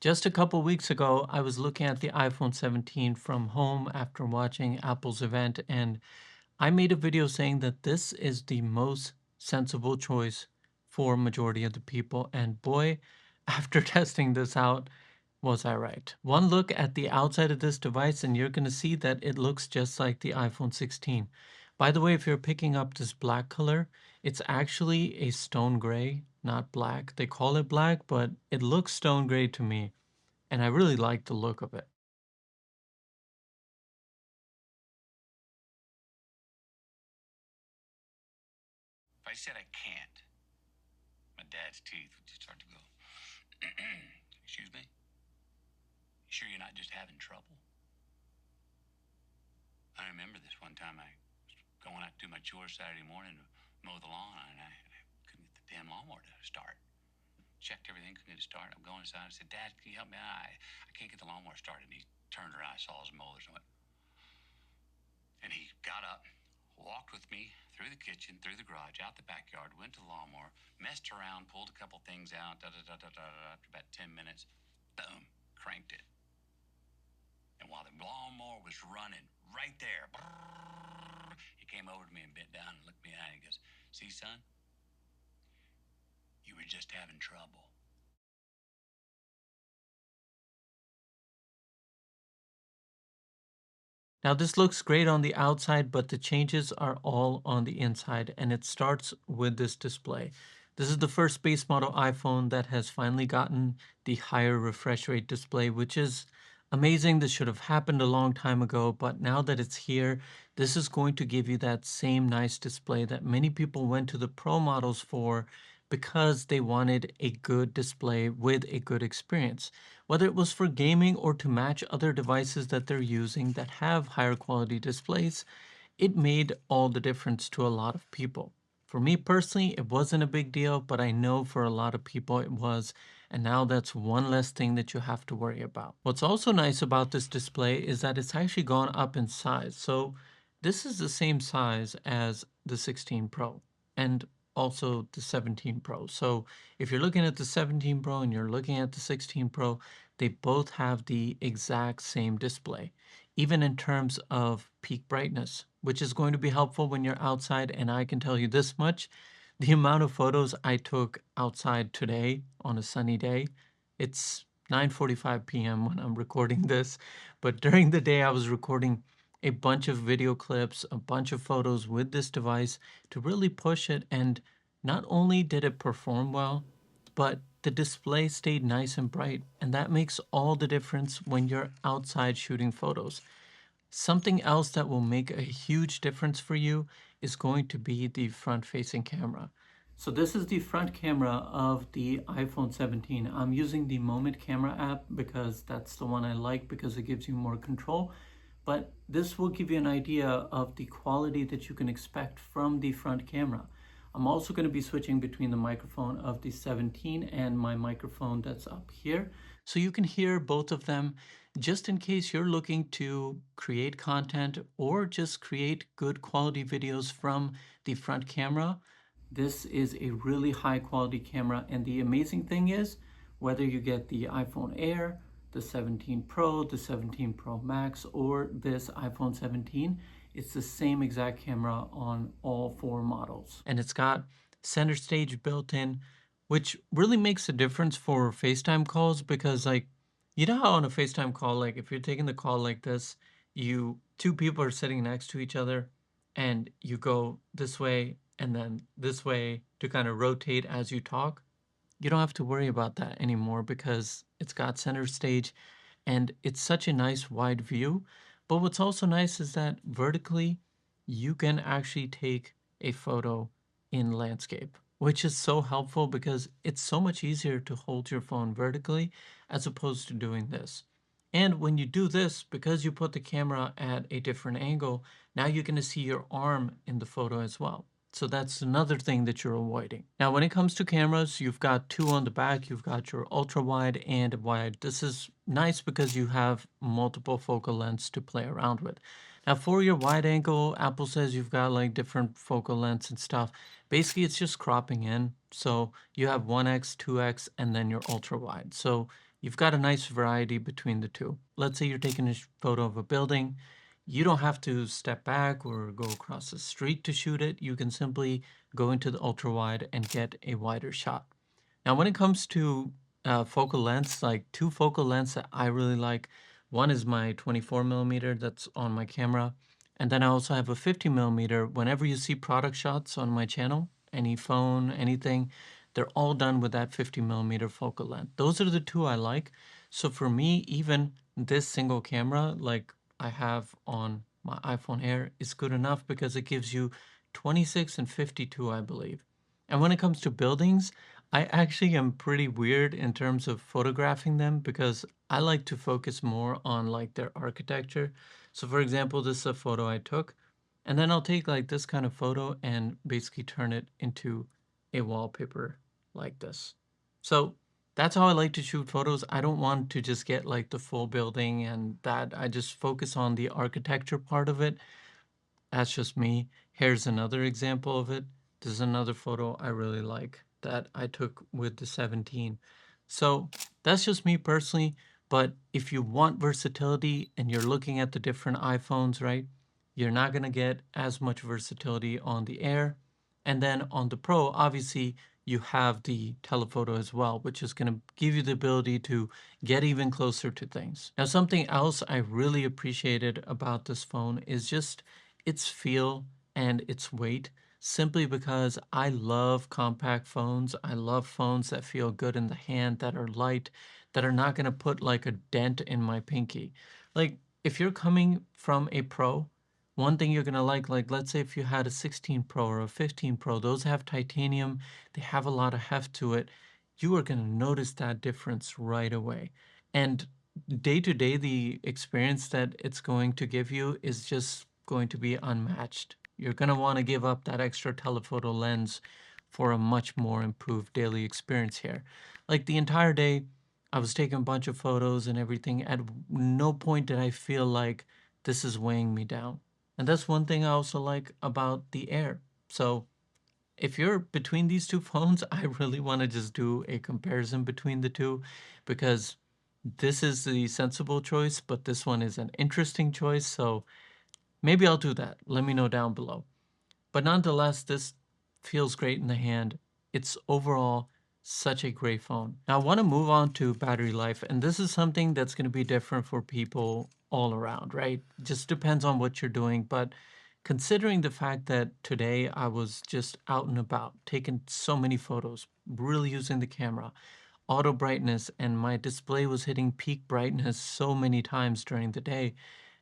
Just a couple weeks ago, I was looking at the iPhone 17 from home after watching Apple's event, and I made a video saying that this is the most sensible choice for majority of the people. And boy, after testing this out, was I right. One look at the outside of this device, and you're going to see that it looks just like the iPhone 16. By the way, if you're picking up this black color, it's actually a stone gray, not black. They call it black, but it looks stone gray to me and I really like the look of it. If I said I can't, my dad's teeth would just start to go. Excuse me? You sure you're not just having trouble? I remember this one time I was going out to do my chores Saturday morning to mow the lawn, and I couldn't get the damn lawnmower to start. Checked everything, couldn't get it started. I'm going inside. I said, Dad, can you help me? I can't get the lawnmower started. And he turned around, I saw his molars, and went, and he got up, walked with me through the kitchen, through the garage, out the backyard, went to the lawnmower, messed around, pulled a couple things out, After about 10 minutes, boom, cranked it. And while the lawnmower was running right there, he came over to me and bent down and looked me in the eye and he goes, see, son, you were just having trouble. Now this looks great on the outside, but the changes are all on the inside, and it starts with this display. This is the first base model iPhone that has finally gotten the higher refresh rate display, which is amazing. This should have happened a long time ago, but now that it's here, this is going to give you that same nice display that many people went to the Pro models for because they wanted a good display with a good experience. Whether it was for gaming or to match other devices that they're using that have higher quality displays, it made all the difference to a lot of people. For me personally, it wasn't a big deal, but I know for a lot of people it was, and now that's one less thing that you have to worry about. What's also nice about this display is that it's actually gone up in size. So this is the same size as the 16 Pro and also the 17 Pro. So if you're looking at the 17 Pro and you're looking at the 16 Pro, they both have the exact same display, even in terms of peak brightness, which is going to be helpful when you're outside. And I can tell you this much, the amount of photos I took outside today on a sunny day, it's 9:45 p.m. when I'm recording this, but during the day I was recording a bunch of video clips, a bunch of photos with this device to really push it. And not only did it perform well, but the display stayed nice and bright. And that makes all the difference when you're outside shooting photos. Something else that will make a huge difference for you is going to be the front facing camera. So this is the front camera of the iPhone 17. I'm using the Moment Camera app because that's the one I like because it gives you more control. But this will give you an idea of the quality that you can expect from the front camera. I'm also going to be switching between the microphone of the 17 and my microphone that's up here. So you can hear both of them just in case you're looking to create content or just create good quality videos from the front camera. This is a really high quality camera, and the amazing thing is whether you get the iPhone Air, the 17 Pro, the 17 Pro Max, or this iPhone 17, it's the same exact camera on all four models. And it's got center stage built in, which really makes a difference for FaceTime calls because like you know how on a FaceTime call, like if you're taking the call like this, you two people are sitting next to each other and you go this way and then this way to kind of rotate as you talk. You don't have to worry about that anymore because it's got center stage and it's such a nice wide view. But what's also nice is that vertically, you can actually take a photo in landscape, which is so helpful because it's so much easier to hold your phone vertically as opposed to doing this. And when you do this, because you put the camera at a different angle, now you're going to see your arm in the photo as well. So that's another thing that you're avoiding. Now, when it comes to cameras, you've got two on the back. You've got your ultra wide and wide. This is nice because you have multiple focal lengths to play around with. Now, for your wide angle, Apple says you've got like different focal lengths and stuff. Basically, it's just cropping in. So you have 1x, 2x, and then your ultra wide. So you've got a nice variety between the two. Let's say you're taking a photo of a building. You don't have to step back or go across the street to shoot it. You can simply go into the ultra wide and get a wider shot. Now, when it comes to focal lengths, like two focal lengths that I really like, one is my 24 millimeter that's on my camera. And then I also have a 50 millimeter. Whenever you see product shots on my channel, any phone, anything, they're all done with that 50 millimeter focal length. Those are the two I like. So for me, even this single camera, like I have on my iPhone Air, is good enough because it gives you 26 and 52, I believe. And when it comes to buildings, I actually am pretty weird in terms of photographing them because I like to focus more on like their architecture. So for example, this is a photo I took, and then I'll take like this kind of photo and basically turn it into a wallpaper like this. So that's how I like to shoot photos. I don't want to just get like the full building and that. I just focus on the architecture part of it. That's just me. Here's another example of it. This is another photo I really like that I took with the 17. So that's just me personally. But if you want versatility and you're looking at the different iPhones, right, you're not going to get as much versatility on the Air. And then on the Pro, obviously, you have the telephoto as well, which is going to give you the ability to get even closer to things. Now, something else I really appreciated about this phone is just its feel and its weight, simply because I love compact phones. I love phones that feel good in the hand, that are light, that are not going to put like a dent in my pinky. Like if you're coming from a Pro, one thing you're going to like let's say if you had a 16 Pro or a 15 Pro, those have titanium, they have a lot of heft to it. You are going to notice that difference right away. And day to day, the experience that it's going to give you is just going to be unmatched. You're going to want to give up that extra telephoto lens for a much more improved daily experience here. Like the entire day, I was taking a bunch of photos and everything. At no point did I feel like this is weighing me down. And that's one thing I also like about the Air. So if you're between these two phones, I really want to just do a comparison between the two because this is the sensible choice, but this one is an interesting choice. So maybe I'll do that. Let me know down below. But nonetheless, this feels great in the hand. It's overall such a great phone. Now, I want to move on to battery life, and this is something that's going to be different for people all around, right? Just depends on what you're doing. But considering the fact that today I was just out and about, taking so many photos, really using the camera, auto brightness, and my display was hitting peak brightness so many times during the day.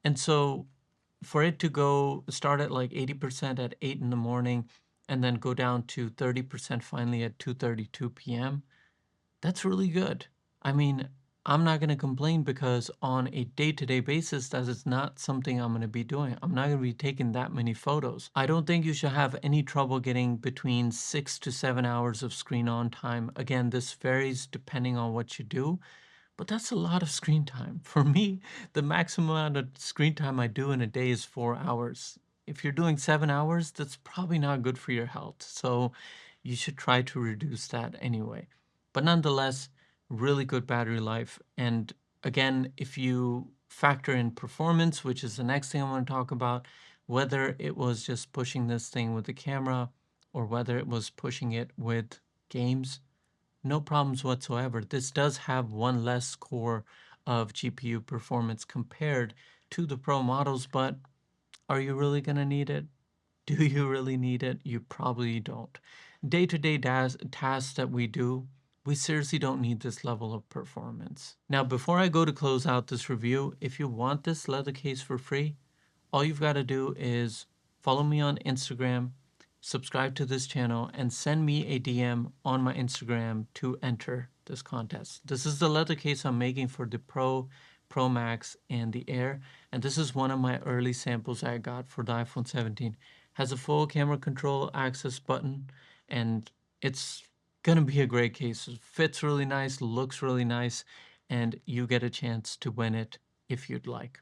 And so for it to go start at like 80% at 8 in the morning and then go down to 30% finally at 2:32 p.m., that's really good. I mean, I'm not going to complain because on a day-to-day basis, that is not something I'm going to be doing. I'm not going to be taking that many photos. I don't think you should have any trouble getting between 6 to 7 hours of screen on time. Again, this varies depending on what you do, but that's a lot of screen time. For me, the maximum amount of screen time I do in a day is 4 hours. If you're doing 7 hours, that's probably not good for your health. So you should try to reduce that anyway. But nonetheless, really good battery life. And again, if you factor in performance, which is the next thing I want to talk about, whether it was just pushing this thing with the camera or whether it was pushing it with games, no problems whatsoever. This does have one less core of GPU performance compared to the Pro models, but are you really going to need it? Do you really need it? You probably don't. Day-to-day tasks that we do, we seriously don't need this level of performance. Now, before I go to close out this review, if you want this leather case for free, all you've got to do is follow me on Instagram, subscribe to this channel, and send me a DM on my Instagram to enter this contest. This is the leather case I'm making for the Pro, Pro Max, and the Air, and this is one of my early samples I got for the iPhone 17. Has a full camera control access button, and it's gonna be a great case. It fits really nice, looks really nice, and you get a chance to win it if you'd like.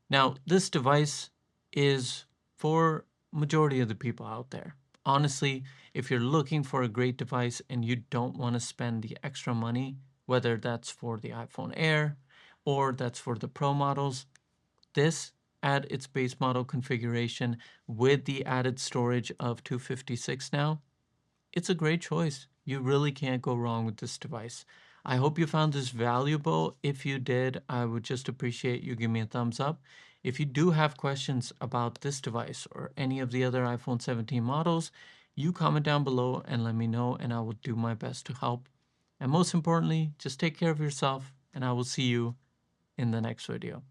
Now, this device is for majority of the people out there. Honestly, if you're looking for a great device and you don't want to spend the extra money, whether that's for the iPhone Air or that's for the Pro models. This at its base model configuration with the added storage of 256 now, it's a great choice. You really can't go wrong with this device. I hope you found this valuable. If you did, I would just appreciate you give me a thumbs up. If you do have questions about this device or any of the other iPhone 17 models, you comment down below and let me know, and I will do my best to help. And most importantly, just take care of yourself, and I will see you in the next video.